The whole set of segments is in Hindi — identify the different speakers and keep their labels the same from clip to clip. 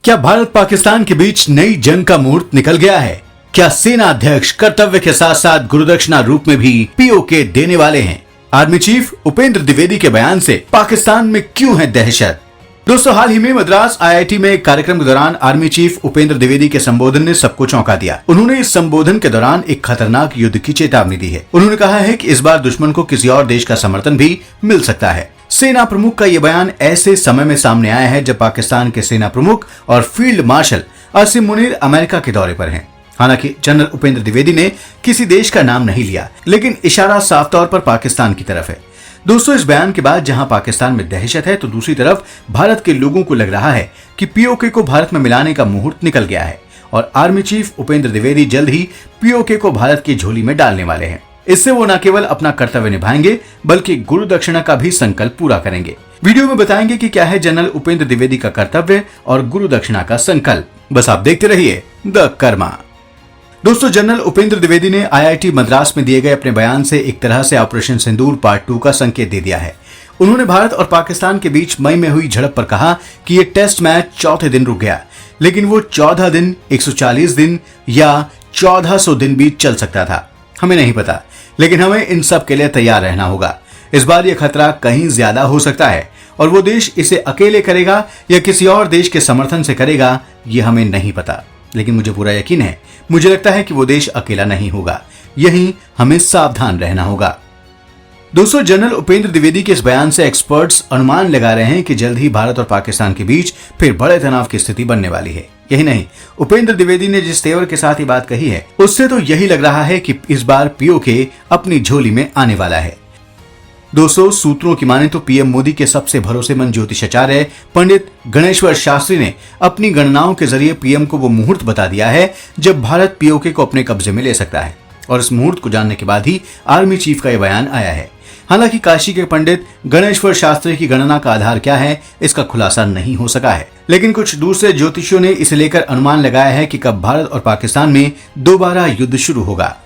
Speaker 1: क्या भारत पाकिस्तान के बीच नई जंग का मुहूर्त निकल गया है? क्या सेना अध्यक्ष कर्तव्य के साथ साथ गुरुदक्षिणा रूप में भी पीओके देने वाले हैं? आर्मी चीफ उपेंद्र द्विवेदी के बयान से पाकिस्तान में क्यों है दहशत? दोस्तों, हाल ही में मद्रास आईआईटी में एक कार्यक्रम के दौरान आर्मी चीफ उपेंद्र द्विवेदी के संबोधन ने सबको चौंका दिया। उन्होंने इस संबोधन के दौरान एक खतरनाक युद्ध की चेतावनी दी है। उन्होंने कहा है कि इस बार दुश्मन को किसी और देश का समर्थन भी मिल सकता है। सेना प्रमुख का यह बयान ऐसे समय में सामने आया है जब पाकिस्तान के सेना प्रमुख और फील्ड मार्शल असीम मुनीर अमेरिका के दौरे पर हैं। हालांकि जनरल उपेंद्र द्विवेदी ने किसी देश का नाम नहीं लिया, लेकिन इशारा साफ तौर पर पाकिस्तान की तरफ है। दोस्तों, इस बयान के बाद जहां पाकिस्तान में दहशत है, तो दूसरी तरफ भारत के लोगों को लग रहा है कि पीओके को भारत में मिलाने का मुहूर्त निकल गया है और आर्मी चीफ उपेंद्र द्विवेदी जल्द ही पीओके को भारत की झोली में डालने वाले हैं। इससे वो न केवल अपना कर्तव्य निभाएंगे बल्कि गुरु दक्षिणा का भी संकल्प पूरा करेंगे। वीडियो में बताएंगे कि क्या है जनरल उपेंद्र द्विवेदी का कर्तव्य और गुरु दक्षिणा का संकल्प। बस आप देखते रहिए द कर्मा। दोस्तों, जनरल उपेंद्र द्विवेदी ने आईआईटी मद्रास में दिए गए अपने बयान से एक तरह से ऑपरेशन सिंदूर पार्ट 2 का संकेत दे दिया है। उन्होंने भारत और पाकिस्तान के बीच मई में हुई झड़प पर कहा कि ये टेस्ट मैच चौथे दिन रुक गया, लेकिन वो 14 दिन, 140 दिन या 1400 दिन भी चल सकता था। हमें नहीं पता, लेकिन हमें इन सब के लिए तैयार रहना होगा। इस बार यह खतरा कहीं ज्यादा हो सकता है और वो देश इसे अकेले करेगा या किसी और देश के समर्थन से करेगा, ये हमें नहीं पता। लेकिन मुझे पूरा यकीन है, मुझे लगता है कि वो देश अकेला नहीं होगा। यही हमें सावधान रहना होगा। दोस्तों, जनरल उपेंद्र द्विवेदी के इस बयान से एक्सपर्ट्स अनुमान लगा रहे हैं कि जल्द ही भारत और पाकिस्तान के बीच फिर बड़े तनाव की स्थिति बनने वाली है। यही नहीं, उपेंद्र द्विवेदी ने जिस तेवर के साथ ये बात कही है, उससे तो यही लग रहा है कि इस बार पीओके अपनी झोली में आने वाला है। दोस्तों, सूत्रों की माने तो पीएम मोदी के सबसे भरोसेमंद ज्योतिषाचार्य पंडित गणेश्वर शास्त्री ने अपनी गणनाओं के जरिए पीएम को वो मुहूर्त बता दिया है जब भारत पीओके को अपने कब्जे में ले सकता है, और इस मुहूर्त को जानने के बाद ही आर्मी चीफ का यह बयान आया है। हालांकि काशी के पंडित गणेश्वर शास्त्री की गणना का आधार क्या है, इसका खुलासा नहीं हो सका है, लेकिन कुछ दूसरे ज्योतिषियों ने इसे लेकर अनुमान लगाया है कि कब भारत और पाकिस्तान में दोबारा युद्ध शुरू होगा।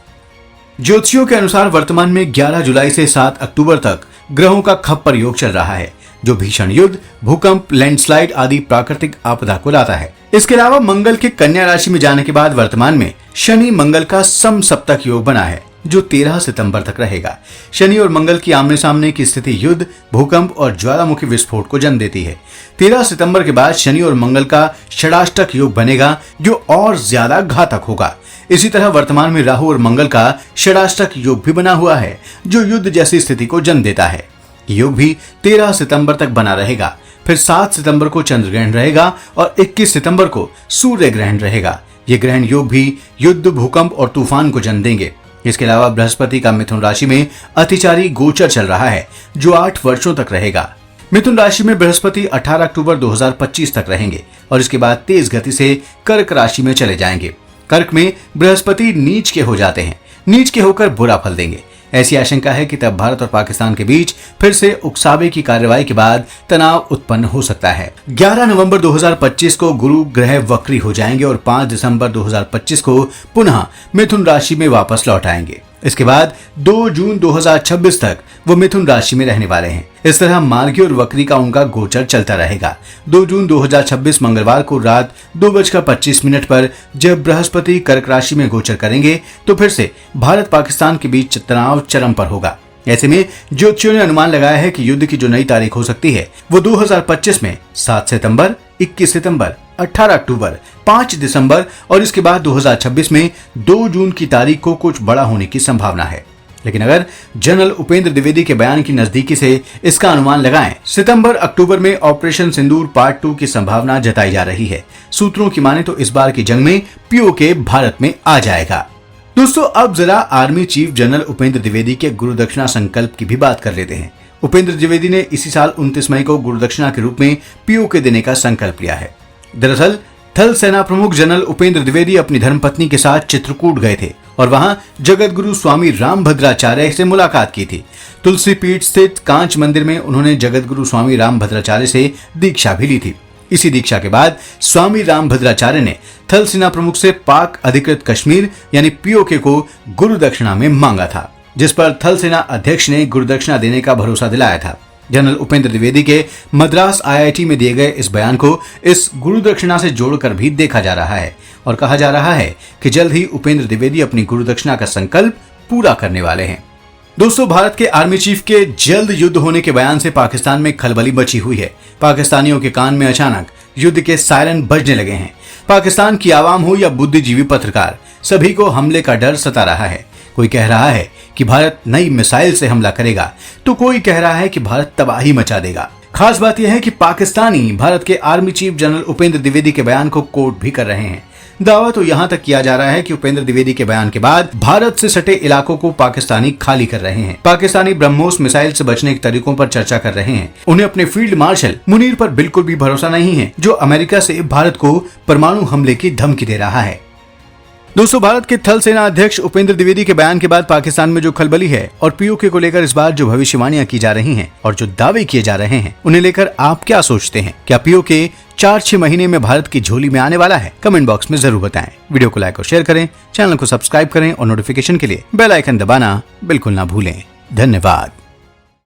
Speaker 1: ज्योतिषियों के अनुसार वर्तमान में 11 जुलाई से 7 अक्टूबर तक ग्रहों का खप्पर योग चल रहा है, जो भीषण युद्ध, भूकंप, लैंडस्लाइड आदि प्राकृतिक आपदा को लाता है। इसके अलावा मंगल के कन्या राशि में जाने के बाद वर्तमान में शनि मंगल का समसप्तक योग बना है, जो 13 सितंबर तक रहेगा। शनि और मंगल की आमने सामने की स्थिति युद्ध, भूकंप और ज्वालामुखी विस्फोट को जन्म देती है। 13 सितंबर के बाद शनि और मंगल का षडाष्टक योग बनेगा, जो और ज्यादा घातक होगा। इसी तरह वर्तमान में राहु और मंगल का षडाष्टक योग भी बना हुआ है, जो युद्ध जैसी स्थिति को जन्म देता है। योग भी 13 सितंबर तक बना रहेगा। फिर 7 सितंबर को चंद्र ग्रहण रहेगा और 21 सितंबर को सूर्य ग्रहण रहेगा। ये ग्रहण योग भी युद्ध, भूकंप और तूफान को जन्म देंगे। इसके अलावा बृहस्पति का मिथुन राशि में अतिचारी गोचर चल रहा है, जो 8 वर्षों तक रहेगा। मिथुन राशि में बृहस्पति 18 अक्टूबर 2025 तक रहेंगे और इसके बाद तेज गति से कर्क राशि में चले जाएंगे। कर्क में बृहस्पति नीच के हो जाते हैं, नीच के होकर बुरा फल देंगे। ऐसी आशंका है कि तब भारत और पाकिस्तान के बीच फिर से उकसावे की कार्रवाई के बाद तनाव उत्पन्न हो सकता है। 11 नवंबर 2025 को गुरु ग्रह वक्री हो जाएंगे और 5 दिसंबर 2025 को पुनः मिथुन राशि में वापस लौट आएंगे। इसके बाद 2 जून 2026 तक वो मिथुन राशि में रहने वाले हैं। इस तरह मार्गी और वक्री का उनका गोचर चलता रहेगा। 2 जून 2026 मंगलवार को रात 2:25 पर जब बृहस्पति कर्क राशि में गोचर करेंगे, तो फिर से भारत पाकिस्तान के बीच तनाव चरम पर होगा। ऐसे में ज्योतिषियों ने अनुमान लगाया है कि युद्ध की जो नई तारीख हो सकती है, वो 2025 में 7 सितंबर, 21 सितंबर, 18 अक्टूबर, 5 दिसंबर और इसके बाद 2026 में 2 जून की तारीख को कुछ बड़ा होने की संभावना है। लेकिन अगर जनरल उपेंद्र द्विवेदी के बयान की नजदीकी से इसका अनुमान लगाएं, सितंबर अक्टूबर में ऑपरेशन सिंदूर पार्ट 2 की संभावना जताई जा रही है। सूत्रों की माने तो इस बार की जंग में पीओके भारत में आ जाएगा। दोस्तों, अब जरा army chief general Upendra Dwivedi के गुरु दक्षिणा संकल्प की भी बात कर लेते हैं। उपेंद्र द्विवेदी ने इसी साल 29 मई को गुरु दक्षिणा के रूप में पीओके देने का संकल्प लिया है। दरअसल थल सेना प्रमुख जनरल उपेंद्र द्विवेदी अपनी धर्मपत्नी के साथ चित्रकूट गए थे और वहां जगत गुरु स्वामी रामभद्राचार्य से मुलाकात की थी। तुलसी पीठ स्थित कांच मंदिर में उन्होंने जगत गुरु स्वामी रामभद्राचार्य से दीक्षा भी ली थी। इसी दीक्षा के बाद स्वामी रामभद्राचार्य ने थल सेना प्रमुख से पाक अधिकृत कश्मीर यानी पीओके को गुरु दक्षिणा में मांगा था, जिस पर थल सेना अध्यक्ष ने गुरु दक्षिणा देने का भरोसा दिलाया था। जनरल उपेंद्र द्विवेदी के मद्रास IIT में दिए गए इस बयान को इस गुरुदक्षिणा से जोड़कर भी देखा जा रहा है और कहा जा रहा है कि जल्द ही उपेंद्र द्विवेदी अपनी गुरुदक्षिणा का संकल्प पूरा करने वाले हैं। दोस्तों, भारत के आर्मी चीफ के जल्द युद्ध होने के बयान से पाकिस्तान में खलबली मची हुई है। पाकिस्तानियों के कान में अचानक युद्ध के सायरन बजने लगे हैं। पाकिस्तान की आवाम हो या बुद्धिजीवी पत्रकार, सभी को हमले का डर सता रहा है। कोई कह रहा है कि भारत नई मिसाइल से हमला करेगा, तो कोई कह रहा है कि भारत तबाही मचा देगा। खास बात यह है कि पाकिस्तानी भारत के army chief general Upendra Dwivedi के बयान को कोट भी कर रहे हैं। दावा तो यहां तक किया जा रहा है कि उपेंद्र द्विवेदी के बयान के बाद भारत से सटे इलाकों को पाकिस्तानी खाली कर रहे हैं। पाकिस्तानी ब्रह्मोस मिसाइल से बचने के तरीकों पर चर्चा कर रहे हैं। उन्हें अपने फील्ड मार्शल मुनीर पर बिल्कुल भी भरोसा नहीं है, जो अमेरिका से भारत को परमाणु हमले की धमकी दे रहा है। दोस्तों, भारत के थल सेना अध्यक्ष उपेंद्र द्विवेदी के बयान के बाद पाकिस्तान में जो खलबली है और POK को लेकर इस बार जो भविष्यवाणियां की जा रही हैं और जो दावे किए जा रहे हैं, उन्हें लेकर आप क्या सोचते हैं? क्या POK 4-6 महीने में भारत की झोली में आने वाला है? कमेंट बॉक्स में जरूर बताएं। वीडियो को लाइक और शेयर करें, चैनल को सब्सक्राइब करें और नोटिफिकेशन के लिए बेल आइकन दबाना बिल्कुल ना भूलें। धन्यवाद।